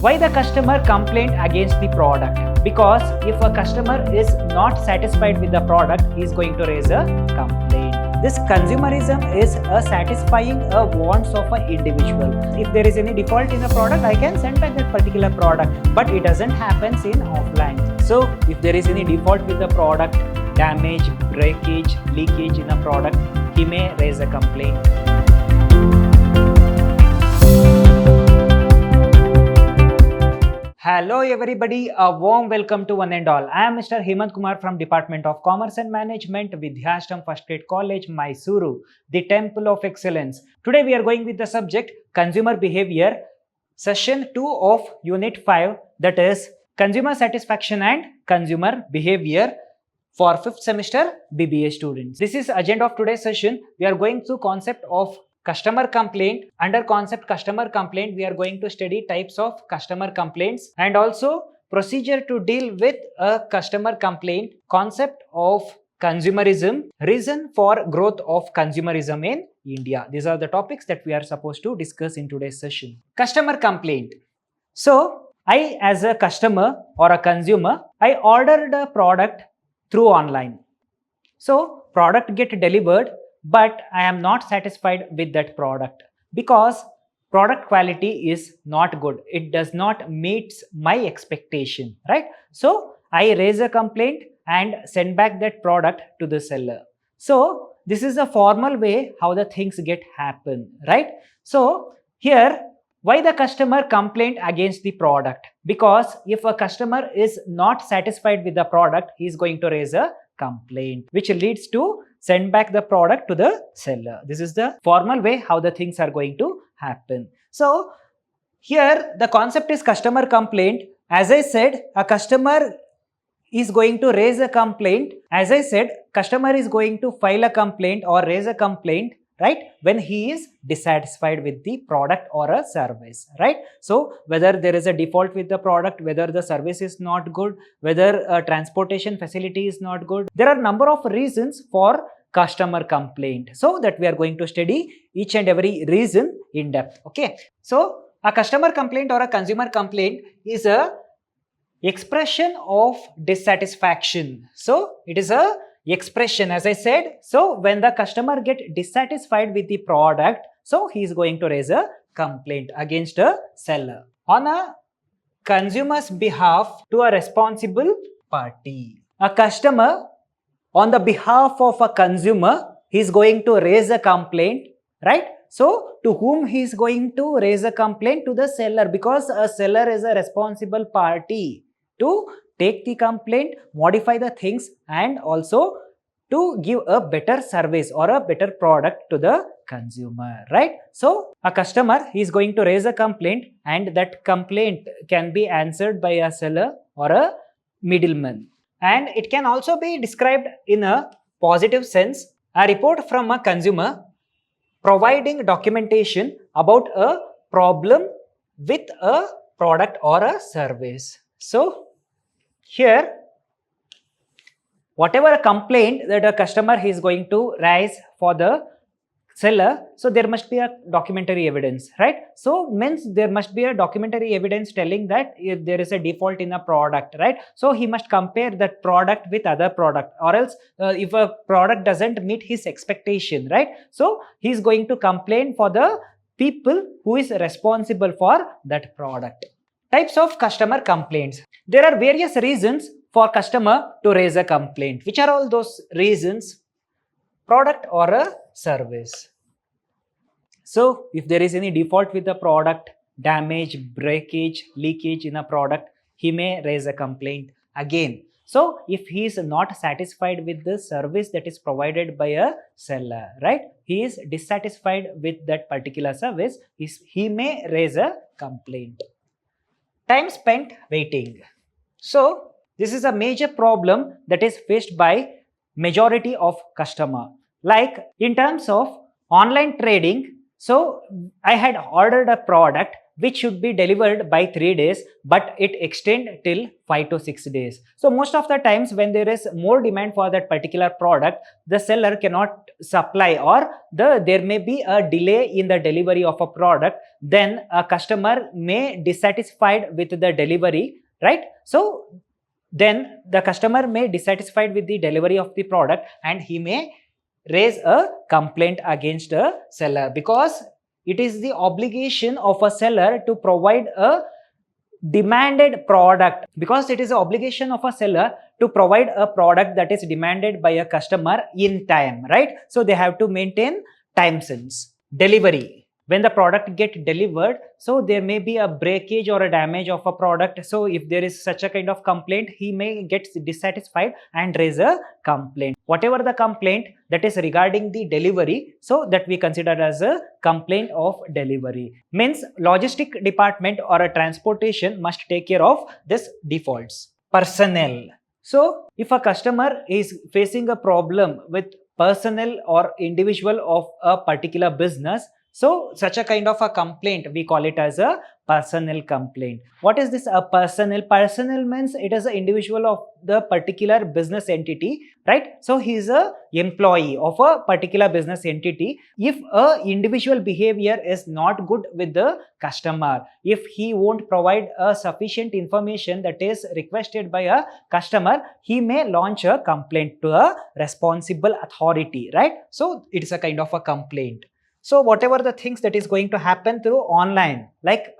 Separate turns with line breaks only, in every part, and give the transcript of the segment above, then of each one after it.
Why the customer complained against the product? Because if a customer is not satisfied with the product, he is going to raise a complaint. This consumerism is satisfying a wants of an individual. If there is any default in a product, I can send back that particular product, but it doesn't happen in offline. So if there is any default with the product, damage, breakage, leakage in a product, he may raise a complaint. Hello everybody, a warm welcome to one and all. I am Mr. Hemant Kumar from Department of Commerce and Management, Vidhyaashram First Grade College, MYSURU, the Temple of Excellence. Today we are going with the subject Consumer Behavior, Session 2 of Unit 5, that is Consumer Satisfaction and Consumer Behavior for 5th semester B.BA students. This is agenda of today's session. We are going through concept of customer complaint. Under concept customer complaint, we are going to study types of customer complaints and also procedure to deal with a customer complaint, concept of consumerism, reason for growth of consumerism in India. These are the topics that we are supposed to discuss in today's session. Customer complaint. So, I as a customer or a consumer, I ordered a product through online. So, product get delivered, but I am not satisfied with that product because product quality is not good. It does not meet my expectation, right? So I raise a complaint and send back that product to the seller. So this is a formal way how the things get happen, right? So here, why the customer complained against the product? Because if a customer is not satisfied with the product, he is going to raise a complaint, which leads to send back the product to the seller. This is the formal way how the things are going to happen. So here the concept is customer complaint. As I said, a customer is going to raise a complaint. As I said, customer is going to file a complaint or raise a complaint, right, when he is dissatisfied with the product or a service, right? So whether there is a default with the product, whether the service is not good, whether a transportation facility is not good, there are number of reasons for customer complaint. So that we are going to study each and every reason in depth. Okay, so a customer complaint or a consumer complaint is a expression of dissatisfaction. So it is a expression, as I said. So when the customer get dissatisfied with the product, so he is going to raise a complaint against a seller on a consumer's behalf to a responsible party. A customer on the behalf of a consumer, he is going to raise a complaint, right? So to whom he is going to raise a complaint? To the seller, because a seller is a responsible party to take the complaint, modify the things, and also to give a better service or a better product to the consumer, right? So a customer is going to raise a complaint, and that complaint can be answered by a seller or a middleman. And it can also be described in a positive sense, a report from a consumer providing documentation about a problem with a product or a service. So here, whatever a complaint that a customer is going to raise for the seller, so there must be a documentary evidence, right? So means there must be a documentary evidence telling that if there is a default in a product, right? So he must compare that product with other product, or else if a product doesn't meet his expectation, right? So he is going to complain for the people who is responsible for that product. Types of customer complaints. There are various reasons for customer to raise a complaint. Which are all those reasons? Product or a service. So if there is any default with the product, damage, breakage, leakage in a product, he may raise a complaint again. So if he is not satisfied with the service that is provided by a seller, right? He is dissatisfied with that particular service, he may raise a complaint. Time spent waiting. So this is a major problem that is faced by majority of customer. Like in terms of online trading, so I had ordered a product which should be delivered by 3 days, but it extend till 5 to 6 days. So most of the times when there is more demand for that particular product, the seller cannot supply, or there may be a delay in the delivery of a product, then a customer may dissatisfied with the delivery, right? So then the customer may dissatisfied with the delivery of the product, and he may raise a complaint against a seller, because it is the obligation of a seller to provide a demanded product, because it is the obligation of a seller to provide a product that is demanded by a customer in time, right? So they have to maintain time sense. Delivery. When the product get delivered, so there may be a breakage or a damage of a product. So if there is such a kind of complaint, he may get dissatisfied and raise a complaint. Whatever the complaint that is regarding the delivery, so that we consider as a complaint of delivery. Means logistic department or a transportation must take care of this defaults. Personnel. So if a customer is facing a problem with personnel or individual of a particular business, so such a kind of a complaint, we call it as a personal complaint. What is this? A personal? Personal means it is an individual of the particular business entity, right? So he is a employee of a particular business entity. If a individual behavior is not good with the customer, if he won't provide a sufficient information that is requested by a customer, he may launch a complaint to a responsible authority, right? So it is a kind of a complaint. So whatever the things that is going to happen through online, like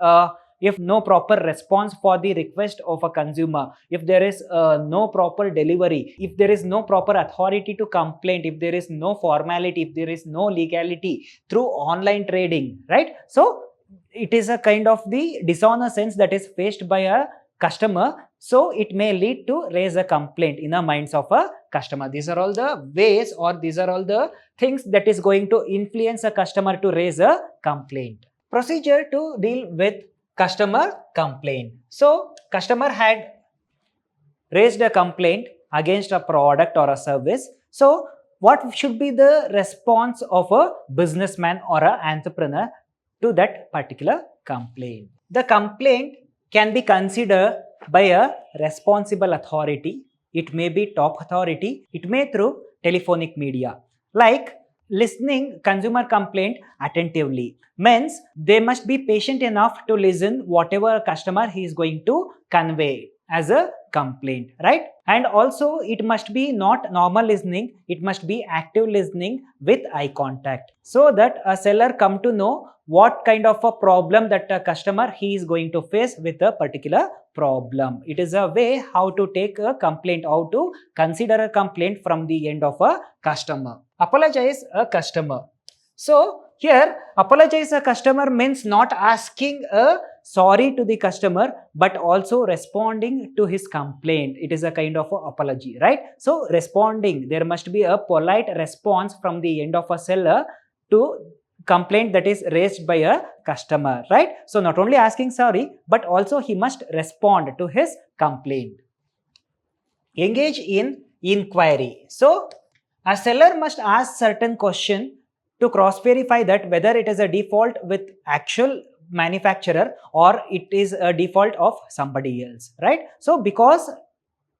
if no proper response for the request of a consumer, if there is no proper delivery, if there is no proper authority to complain, if there is no formality, if there is no legality through online trading, right? So it is a kind of the dishonor sense that is faced by a customer. So it may lead to raise a complaint in the minds of a customer. These are all the ways, or these are all the things that is going to influence a customer to raise a complaint. Procedure to deal with customer complaint. So customer had raised a complaint against a product or a service. So what should be the response of a businessman or an entrepreneur to that particular complaint? The complaint can be considered by a responsible authority. It may be top authority. It may through telephonic media. Like listening consumer complaint attentively means they must be patient enough to listen whatever customer he is going to convey as a complaint, right? And also it must be not normal listening, it must be active listening with eye contact, so that a seller come to know what kind of a problem that a customer he is going to face with a particular problem. It is a way how to take a complaint, how to consider a complaint from the end of a customer. Apologize a customer. So here apologize a customer means not asking a sorry to the customer, but also responding to his complaint. It is a kind of a apology, right? So responding, there must be a polite response from the end of a seller to complaint that is raised by a customer, right? So not only asking sorry, but also he must respond to his complaint. Engage in inquiry. So a seller must ask certain question to cross verify that whether it is a default with actual manufacturer or it is a default of somebody else, right? So because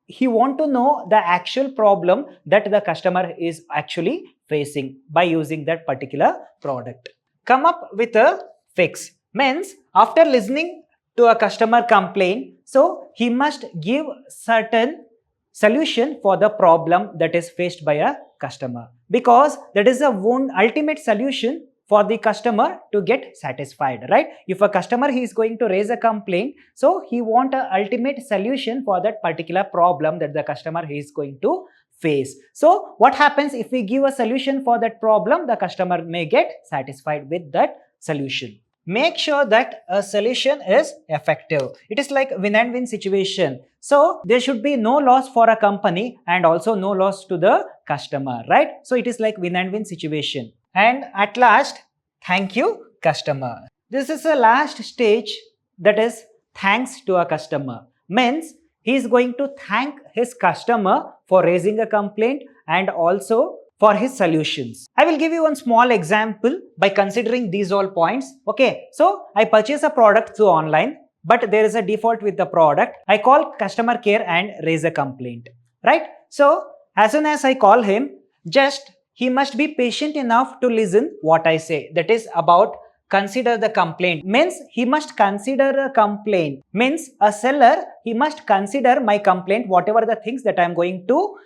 he want to know the actual problem that the customer is actually facing by using that particular product. Come up with a fix. Means after listening to a customer complaint, so he must give certain solution for the problem that is faced by a customer, because that is the one ultimate solution for the customer to get satisfied, right? If a customer he is going to raise a complaint, so he want a ultimate solution for that particular problem that the customer he is going to face. So what happens if we give a solution for that problem, the customer may get satisfied with that solution. Make sure that a solution is effective. It is like win and win situation. So there should be no loss for a company and also no loss to the customer, right? So it is like win and win situation. And at last, thank you customer. This is the last stage, that is thanks to a customer. Means he is going to thank his customer for raising a complaint and also for his solutions. I will give you one small example by considering these all points. Okay, so I purchase a product through online, but there is a default with the product. I call customer care and raise a complaint, right? So as soon as I call him, just he must be patient enough to listen what I say. That is about consider the complaint. Means he must consider a complaint. Means a seller, he must consider my complaint, whatever the things that I am going to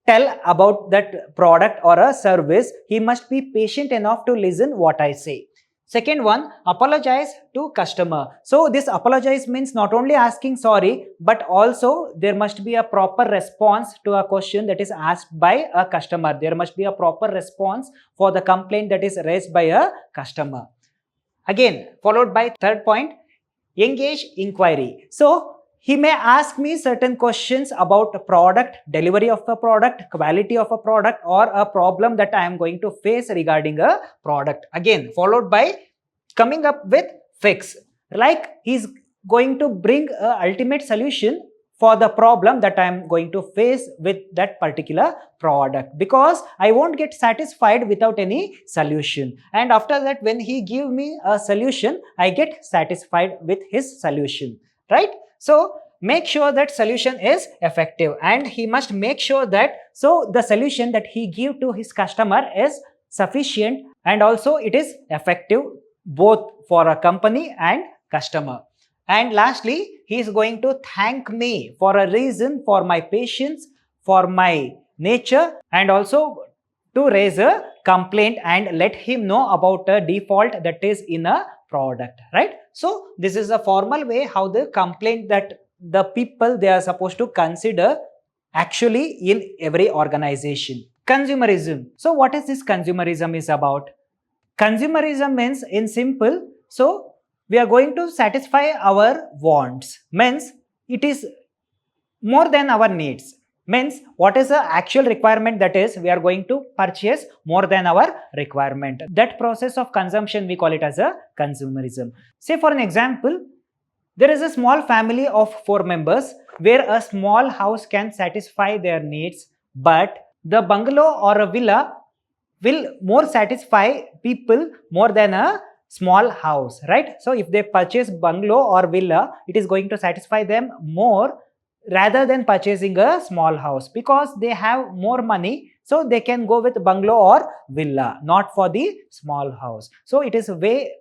tell about that product or a service. He must be patient enough to listen what I say. Second one, apologize to customer. So this apologize means not only asking sorry, but also there must be a proper response to a question that is asked by a customer. There must be a proper response for the complaint that is raised by a customer. Again, followed by third point, engage inquiry. So he may ask me certain questions about a product, delivery of a product, quality of a product, or a problem that I am going to face regarding a product. Again, followed by coming up with fix. Like he's going to bring a ultimate solution for the problem that I am going to face with that particular product, because I won't get satisfied without any solution. And after that, when he give me a solution, I get satisfied with his solution, right? So make sure that solution is effective, and he must make sure that the solution that he give to his customer is sufficient and also it is effective both for a company and customer. And lastly, he is going to thank me for a reason, for my patience, for my nature, and also to raise a complaint and let him know about a default that is in a product, right? So this is a formal way how the complaint that the people they are supposed to consider actually in every organization. Consumerism. So what is this consumerism is about? Consumerism means in simple, so we are going to satisfy our wants. Means it is more than our needs. Means what is the actual requirement, that is we are going to purchase more than our requirement. That process of consumption we call it as a consumerism. Say for an example, there is a small family of 4 members where a small house can satisfy their needs, but the bungalow or a villa will more satisfy people more than a small house, right? So if they purchase bungalow or villa, it is going to satisfy them more rather than purchasing a small house, because they have more money, so they can go with bungalow or villa, not for the small house. So it is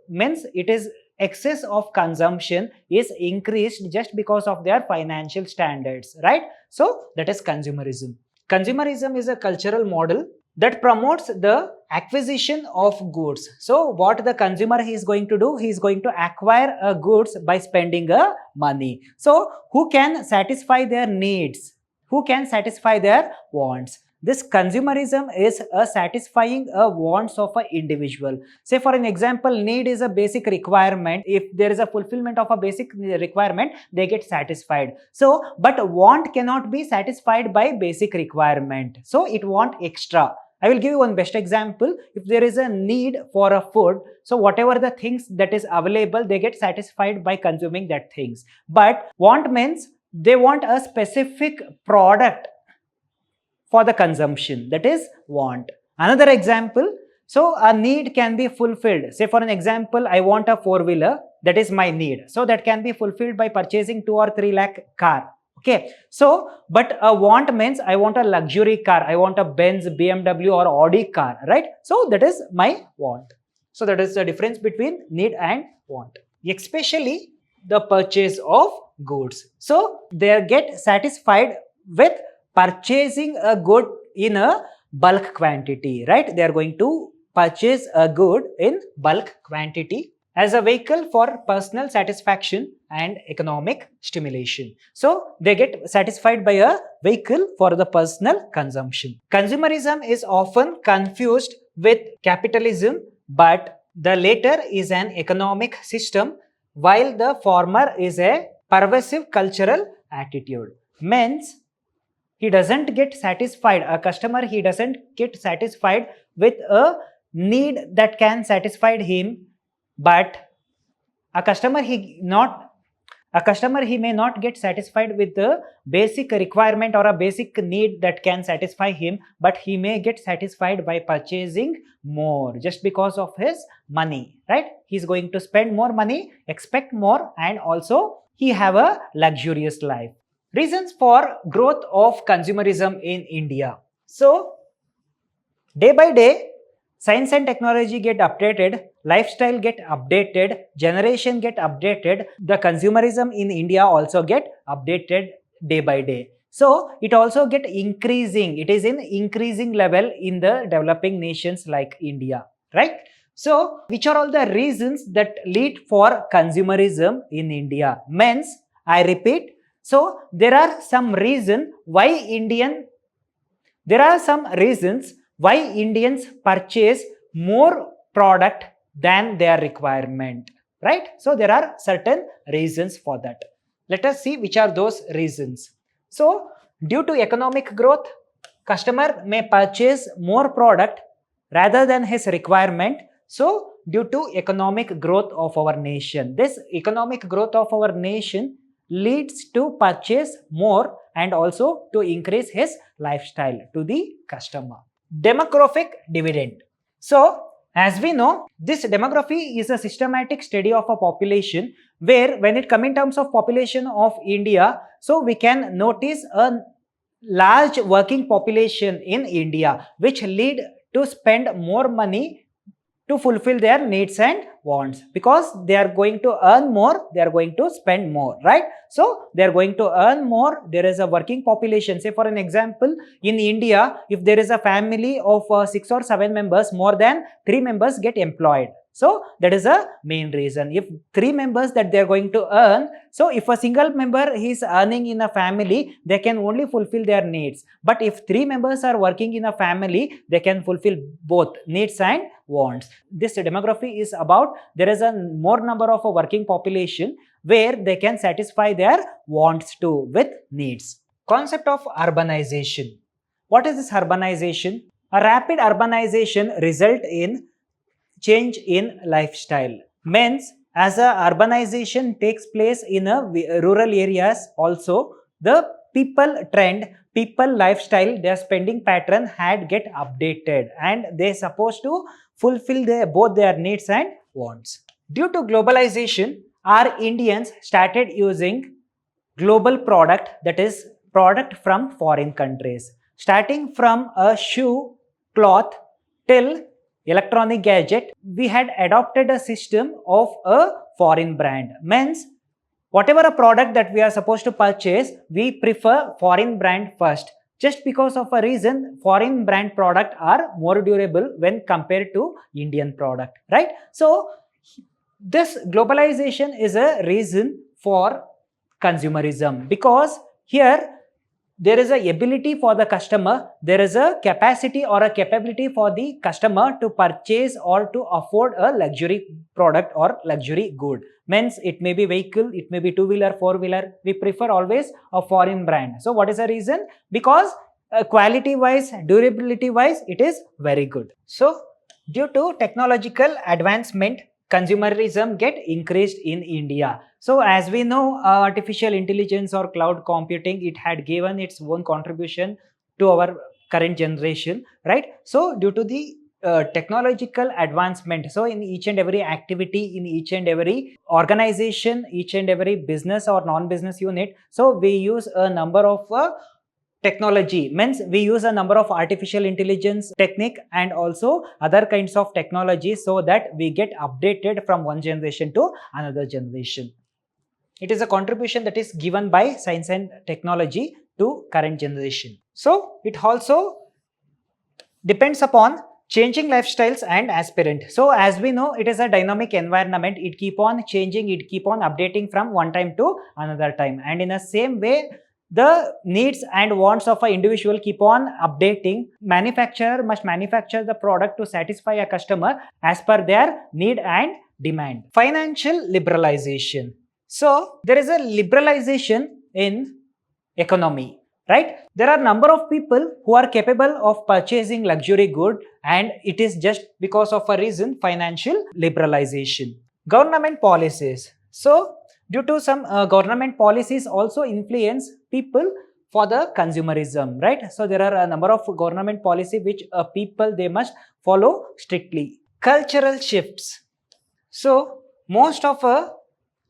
means it is excess of consumption is increased just because of their financial standards, right? So that is consumerism. Consumerism is a cultural model that promotes the acquisition of goods. So what the consumer is going to do, he is going to acquire goods by spending money. So who can satisfy their needs? Who can satisfy their wants? This consumerism is satisfying wants of an individual. Say for an example, need is a basic requirement. If there is a fulfillment of a basic requirement, they get satisfied. So, but want cannot be satisfied by basic requirement. So it want extra. I will give you one best example. If there is a need for a food, so whatever the things that is available, they get satisfied by consuming that things. But want means they want a specific product for the consumption, that is want. Another example, so a need can be fulfilled. Say for an example, I want a 4-wheeler, that is my need. So that can be fulfilled by purchasing 2 or 3 lakh car. Okay, so but a want means I want a luxury car, I want a Benz, BMW or Audi car, right? So that is my want. So that is the difference between need and want, especially the purchase of goods. So they get satisfied with purchasing a good in a bulk quantity, right? They are going to purchase a good in bulk quantity as a vehicle for personal satisfaction and economic stimulation. So they get satisfied by a vehicle for the personal consumption. Consumerism is often confused with capitalism, but the latter is an economic system while the former is a pervasive cultural attitude. Means he doesn't get satisfied, a customer, he doesn't get satisfied with a need that can satisfy him, but a customer, A customer, he may not get satisfied with the basic requirement or a basic need that can satisfy him, but he may get satisfied by purchasing more just because of his money, right? He's going to spend more money, expect more, and also he have a luxurious life. Reasons for growth of consumerism in India. So, day by day, science and technology get updated, lifestyle get updated, generation get updated, the consumerism in India also get updated day by day. So it also get increasing, it is in increasing level in the developing nations like India, right? So which are all the reasons that lead for consumerism in India? Means, I repeat, so there are some reasons why Indians purchase more product than their requirement, right? So there are certain reasons for that. Let us see which are those reasons. So due to economic growth, customer may purchase more product rather than his requirement. So due to economic growth of our nation, this economic growth of our nation leads to purchase more and also to increase his lifestyle to the customer. Demographic dividend. So as we know, this demography is a systematic study of a population where when it comes in terms of population of India, so we can notice a large working population in India which lead to spend more money to fulfill their needs and wants, because they are going to earn more, they are going to spend more, right? So they are going to earn more. There is a working population. Say for an example, in India, if there is a family of 6 or 7 members, more than 3 members get employed. So that is a main reason. If 3 members that they are going to earn, so if a single member is earning in a family, they can only fulfill their needs. But if 3 members are working in a family, they can fulfill both needs and wants. This demography is about there is a more number of a working population where they can satisfy their wants too with needs. Concept of urbanization. What is this urbanization? A rapid urbanization result in change in lifestyle. Means as a urbanization takes place in a rural areas, also the people trend, people lifestyle, their spending pattern had get updated and they supposed to fulfill both their needs and wants. Due to globalization, our Indians started using global product, that is product from foreign countries, starting from a shoe, cloth till electronic gadget. We had adopted a system of a foreign brand. Means whatever a product that we are supposed to purchase, we prefer foreign brand first, just because of a reason foreign brand product are more durable when compared to Indian product, right? So this globalization is a reason for consumerism, because here there is a ability for the customer, there is a capacity or a capability for the customer to purchase or to afford a luxury product or luxury good. Means it may be vehicle, it may be two-wheeler, four-wheeler, we prefer always a foreign brand. So what is the reason? Because quality wise, durability wise, it is very good. So due to technological advancement, consumerism get increased in India. So as we know, artificial intelligence or cloud computing, it had given its own contribution to our current generation, right? So due to the technological advancement, so in each and every activity, in each and every organization, each and every business or non-business unit, so we use a number of technology. Means we use a number of artificial intelligence technique and also other kinds of technology, so that we get updated from one generation to another generation. It is a contribution that is given by science and technology to current generation. So it also depends upon changing lifestyles and aspirant. So as we know, it is a dynamic environment, it keep on changing, it keep on updating from one time to another time, and in the same way the needs and wants of an individual keep on updating. Manufacturer must manufacture the product to satisfy a customer as per their need and demand. Financial liberalization. So there is a liberalization in economy, right? There are number of people who are capable of purchasing luxury good, and it is just because of a reason, financial liberalization. Government policies. So due to some government policies also influence people for the consumerism, right? So there are a number of government policy which people they must follow strictly. Cultural shifts. So most of a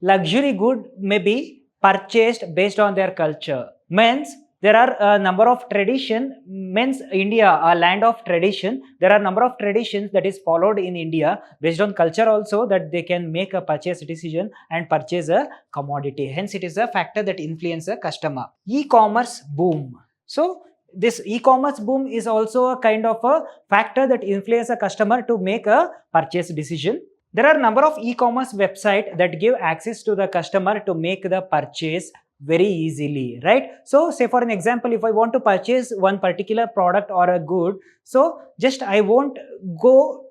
luxury good may be purchased based on their culture. Means there are a number of tradition, means India a land of tradition. There are number of traditions that is followed in India based on culture also, that they can make a purchase decision and purchase a commodity. Hence it is a factor that influence a customer. E-commerce boom. So this e-commerce boom is also a kind of a factor that influence a customer to make a purchase decision. There are a number of e-commerce websites that give access to the customer to make the purchase very easily, right? So say for an example, if I want to purchase one particular product or a good, so just I won't go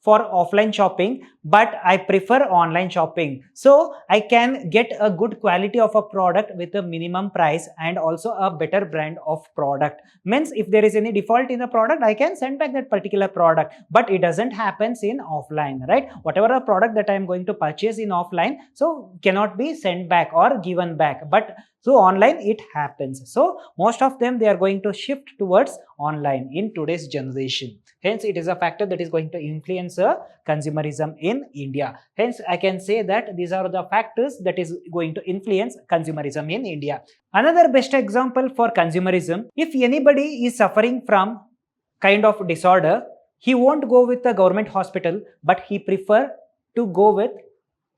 for offline shopping, but I prefer online shopping. So I can get a good quality of a product with a minimum price and also a better brand of product. Means if there is any default in the product, I can send back that particular product, but it doesn't happen in offline, right? Whatever a product that I am going to purchase in offline, so cannot be sent back or given back, but so online it happens. So most of them, they are going to shift towards online in today's generation. Hence it is a factor that is going to influence consumerism in India. Hence I can say that these are the factors that is going to influence consumerism in India. Another best example for consumerism, if anybody is suffering from kind of disorder, he won't go with the government hospital, but he prefer to go with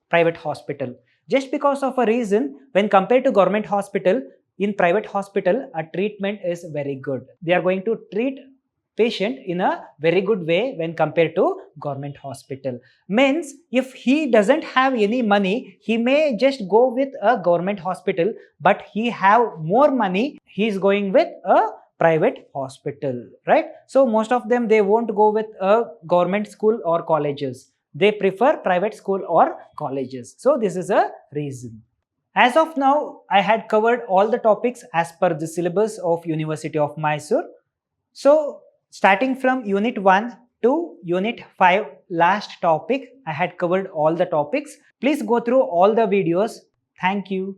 private hospital. Just because of a reason, when compared to government hospital, in private hospital, a treatment is very good. They are going to treat patient in a very good way when compared to government hospital. Means if he doesn't have any money, he may just go with a government hospital, but he have more money, he is going with a private hospital, right? So most of them, they won't go with a government school or colleges. They prefer private school or colleges. So this is a reason. As of now, I had covered all the topics as per the syllabus of University of Mysore. So starting from Unit 1 to Unit 5, last topic, I had covered all the topics. Please go through all the videos. Thank you.